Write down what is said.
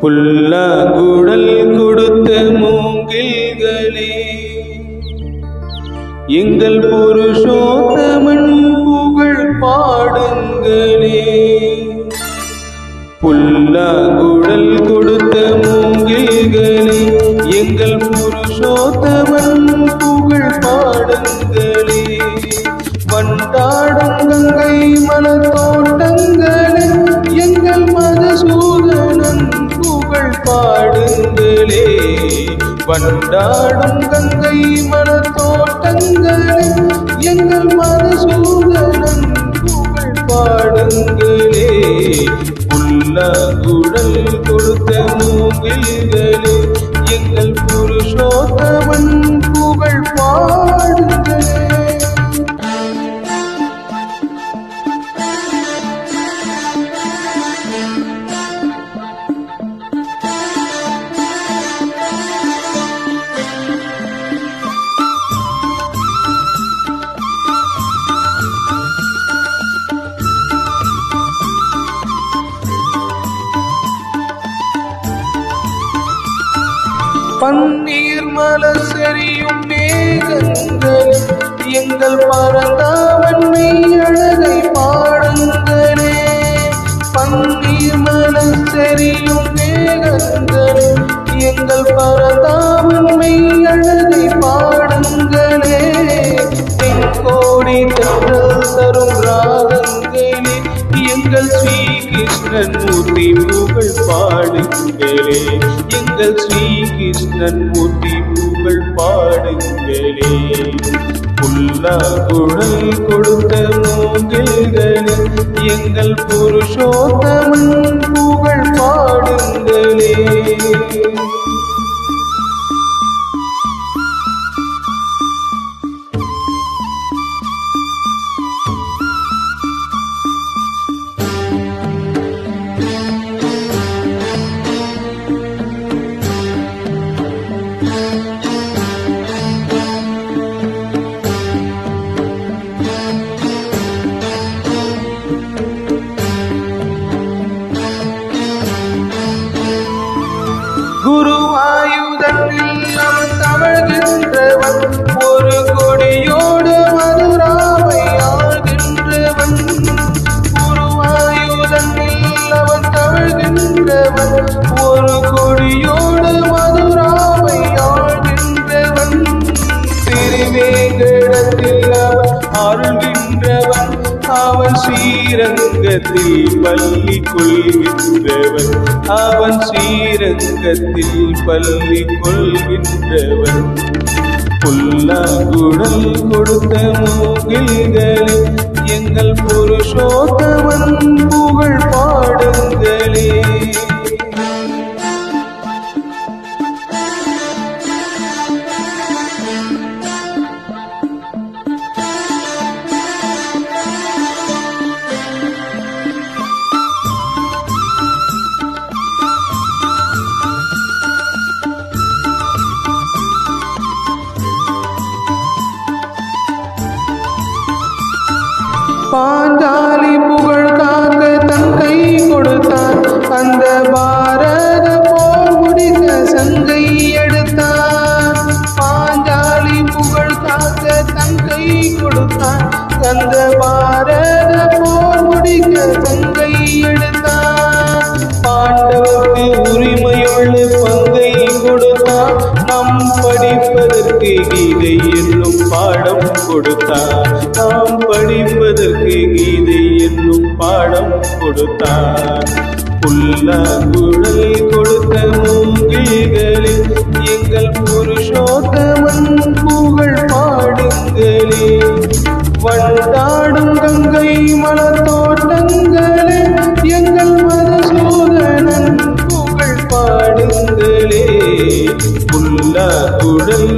புல்லாங்குழல் கொடுத்த மூங்கில்களே, எங்கள் புருஷோத்தமன் புகழ் பாடுங்களே. புல்லாங்குழல் கொடுத்த மூங்கில்களே, எங்கள் புருஷோத்தமன் புகழ் பாடுங்களே. வண்டாடும் கங்கை மலர் தோட்டங்களே, எங்கள் மதுசூதனன் புகழ் பாடுங்களே. வண்டாடும் கங்கை மலர் தோட்டங்களே, எங்கள் மதுசூதனன் புகழ் பாடுங்களே. புல்லாங்குழல் கொடுத்த மூங்கில்களே, எங்கள் புருஷோத்தமன் புகழ் பாடுங்களே. பன்னீர் மலர் செறியும் மேகங்களே, எங்கள் பரந்தாமன்மை அழகை பாடுங்களே. பன்னீர் மலர் செறியும் மேகங்களே, எங்கள் பரந்தாமன்மை அழகை பாடுங்களே. தென்கோடி தென்றல் தரும் ராகங்களே, எங்கள் ஸ்ரீ கிருஷ்ணன் மூர்த்தி புகழ் பாடுங்களே. எங்கள் ஸ்ரீ கிருஷ்ணன் மூர்த்தி புகழ் பாடுங்களே. புல்லாங்குழல் கொடுத்த மூங்கில்களே, எங்கள் புருஷோத்தமன் புகழ் பாடுங்களே. குருவாயுதனில் அவன் தவழ்கின்றவன், ஒரு கொடியோடு மதுராவை ஆழ்கின்றவன். குருவாயுதனில் அவன் தவழ்கின்றவன், ஒரு கொடியோடு மதுராவை ஆழ்கின்றவன். திருவேங்கடத்தில் அவன் அருள்கின்றவன், அவன் ஸ்ரீரங்கத்தில் பள்ளி கொள்கின்றவன். அவன் ஸ்ரீரங்கத்தில் பள்ளி கொள்கின்றவன். புல்லாங்குழல் கொடுத்த மூங்கில்களே, எங்கள் புருஷோத்தமன் புகழ் பாடுங்களே. பாஞ்சாலி புகழ் காக்க தன் கை கொடுத்தான், அந்த பாரத போர் முடிக்க சங்கை எடுத்தான். பாஞ்சாலி புகழ் காக்க தன் கை கொடுத்தான், அந்த பாரத போர் முடிக்க சங்கை எடுத்தான். பாண்டவர்க்கு உரிமையுள்ள பங்கை கொடுத்தான், நம் படிப்பதற்கு கீதை என்னும் பாடம் கொடுத்தான். நாம் படிப்பதற்கு கீதை என்னும் பாடம் கொடுத்தான். புல்லாங்குழல் கொடுத்த மூங்கில்களே, எங்கள் புருஷோத்தமன் புகழ் பாடுங்களே. வண்டாடும் கங்கை மலர் தோட்டங்களே, எங்கள் மதுசூதனன் புகழ் பாடுங்களே. புல்லாங்குழல்